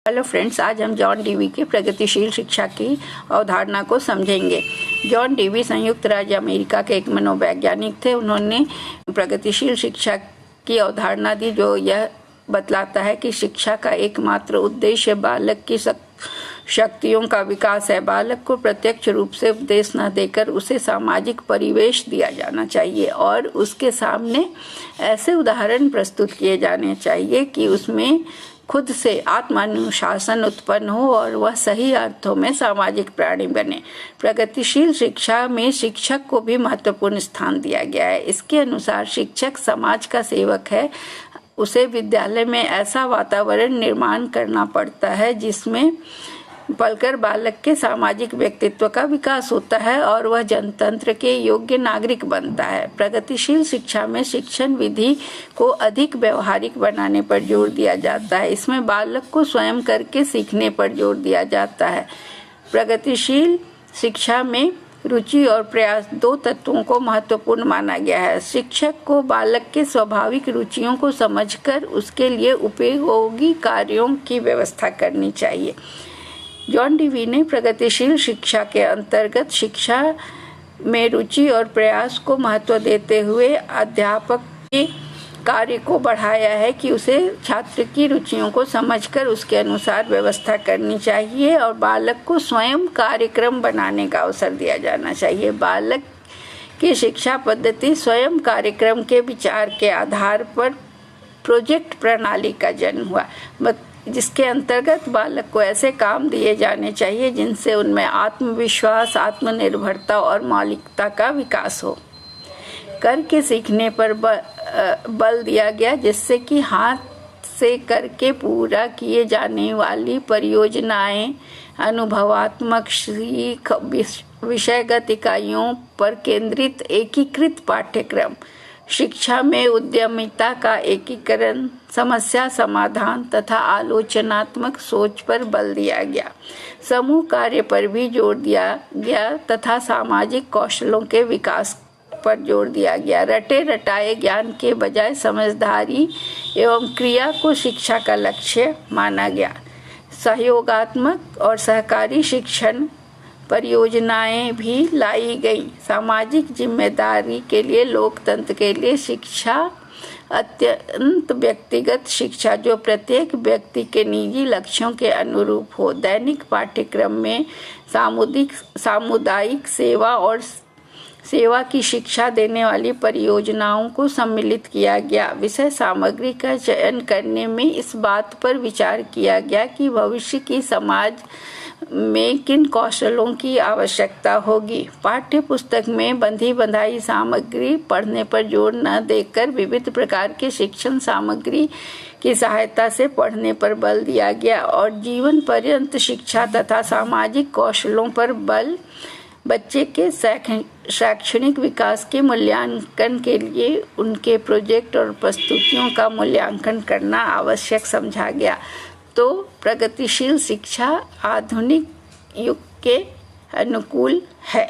Hello friends, आज हम John Dewey की प्रगतिशील शिक्षा की अवधारणा को समझेंगे। जॉन डीवी संयुक्त राज्य अमेरिका के एक मनोवैज्ञानिक थे। उन्होंने प्रगतिशील शिक्षा की अवधारणा दी, जो यह बतलाता है कि शिक्षा का एकमात्र उद्देश्य बालक की शक्तियों का विकास है। बालक को प्रत्यक्ष रूप से उपदेश न देकर उसे सामाजिक परिवेश दिया जाना चाहिए और उसके सामने ऐसे उदाहरण प्रस्तुत किए जाने चाहिए कि उसमें खुद से आत्मानुशासन उत्पन्न हो और वह सही अर्थों में सामाजिक प्राणी बने। प्रगतिशील शिक्षा में शिक्षक को भी महत्वपूर्ण स्थान दिया गया है। इसके अनुसार शिक्षक समाज का सेवक है। उसे विद्यालय में ऐसा वातावरण निर्माण करना पड़ता है जिसमें पलकर बालक के सामाजिक व्यक्तित्व का विकास होता है और वह जनतंत्र के योग्य नागरिक बनता है। प्रगतिशील शिक्षा में शिक्षण विधि को अधिक व्यवहारिक बनाने पर जोर दिया जाता है। इसमें बालक को स्वयं करके सीखने पर जोर दिया जाता है। प्रगतिशील शिक्षा में रुचि और प्रयास दो तत्वों को महत्वपूर्ण माना गया है। शिक्षक को बालक के स्वाभाविक रुचियों को समझकर उसके लिए उपयोगी कार्यों की व्यवस्था करनी चाहिए। जॉन डीवी ने प्रगतिशील शिक्षा के अंतर्गत शिक्षा में रुचि और प्रयास को महत्व देते हुए अध्यापक के कार्य को बढ़ाया है कि उसे छात्र की रुचियों को समझकर उसके अनुसार व्यवस्था करनी चाहिए और बालक को स्वयं कार्यक्रम बनाने का अवसर दिया जाना चाहिए। बालक की शिक्षा पद्धति स्वयं कार्यक्रम के विचार के आधार पर प्रोजेक्ट प्रणाली का जन्म हुआ, जिसके अंतर्गत बालक को ऐसे काम दिए जाने चाहिए जिनसे उनमें आत्मविश्वास, आत्मनिर्भरता और मौलिकता का विकास हो। करके सीखने पर बल दिया गया, जिससे कि हाथ से करके पूरा किए जाने वाली परियोजनाएं अनुभवात्मक सीख, विषयगत इकाइयों पर केंद्रित एकीकृत पाठ्यक्रम, शिक्षा में उद्यमिता का एकीकरण, समस्या समाधान तथा आलोचनात्मक सोच पर बल दिया गया। समूह कार्य पर भी जोर दिया गया तथा सामाजिक कौशलों के विकास पर जोर दिया गया। रटे रटाए ज्ञान के बजाय समझदारी एवं क्रिया को शिक्षा का लक्ष्य माना गया। सहयोगात्मक और सहकारी शिक्षण परियोजनाएं भी लाई गई। सामाजिक जिम्मेदारी के लिए लोकतंत्र के लिए शिक्षा अत्यंत व्यक्तिगत शिक्षा, जो प्रत्येक व्यक्ति के निजी लक्ष्यों के अनुरूप हो। दैनिक पाठ्यक्रम में सामुदायिक सेवा और सेवा की शिक्षा देने वाली परियोजनाओं को सम्मिलित किया गया। विषय सामग्री का चयन करने में इस बात पर विचार किया गया कि भविष्य की समाज में किन कौशलों की आवश्यकता होगी। पाठ्य पुस्तक में बंधी बंधाई सामग्री पढ़ने पर जोर न देकर विविध प्रकार के शिक्षण सामग्री की सहायता से पढ़ने पर बल दिया गया और जीवन पर्यंत शिक्षा तथा सामाजिक कौशलों पर बल। बच्चे के शैक्षणिक विकास के मूल्यांकन के लिए उनके प्रोजेक्ट और प्रस्तुतियों का मूल्यांकन करना आवश्यक समझा गया। तो प्रगतिशील शिक्षा आधुनिक युग के अनुकूल है।